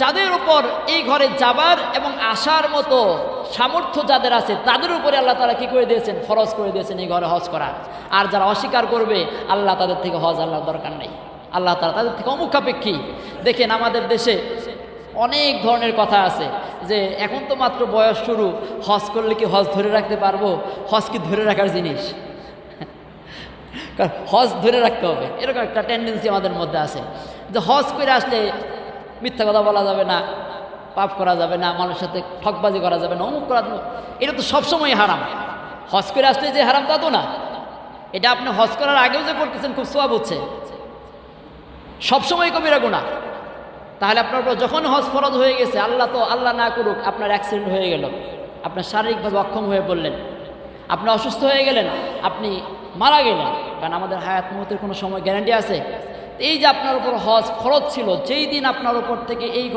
যাদের উপর এই ঘরে যাবার এবং আসার মতো সামর্থ্য যাদের আছে তাদের উপরে আল্লাহ তাআলা কি করে দিয়েছেন, ফরজ করে দিয়েছেন এই ঘরে হজ করা। আর যারা অস্বীকার করবে আল্লাহ তাদের থেকে হজ আল্লাহর দরকার নেই, আল্লাহ তাআলা তাদের থেকে অমুখাপেক্ষী। দেখেন আমাদের দেশে অনেক ধরনের কথা আছে যে এখন তো মাত্র বয়স শুরু, হজ করলে কি হজ ধরে রাখতে পারবো? হজ কি ধরে রাখার জিনিস? কারণ হজ ধরে রাখতে হবে, এরকম একটা টেন্ডেন্সি আমাদের মধ্যে আছে যে হজ করে আসলে মিথ্যা কথা বলা যাবে না, পাপ করা যাবে না, মানুষের সাথে ঠকবাজি করা যাবে না, অমুক করা যাবে। এটা তো সবসময় হারাম। হজ করে আসলে যে হারাম তা তো না, এটা আপনি হজ করার আগেও যে করতেছেন খুব সওয়াব হচ্ছে, সবসময় কবিরা গুনাহ। তাহলে আপনার উপর যখন হজ ফরজ হয়ে গেছে, আল্লাহ না করুক আপনার অ্যাক্সিডেন্ট হয়ে গেল, আপনার শারীরিকভাবে অক্ষম হয়ে পড়লেন, আপনি অসুস্থ হয়ে গেলেন, আপনি মারা গেলেন, কারণ আমাদের হায়াত মৌতের কোনো সময় গ্যারান্টি আছে। এই যে আপনার উপর হজ ফরজ ছিল, যেই দিন আপনার উপর থেকে এই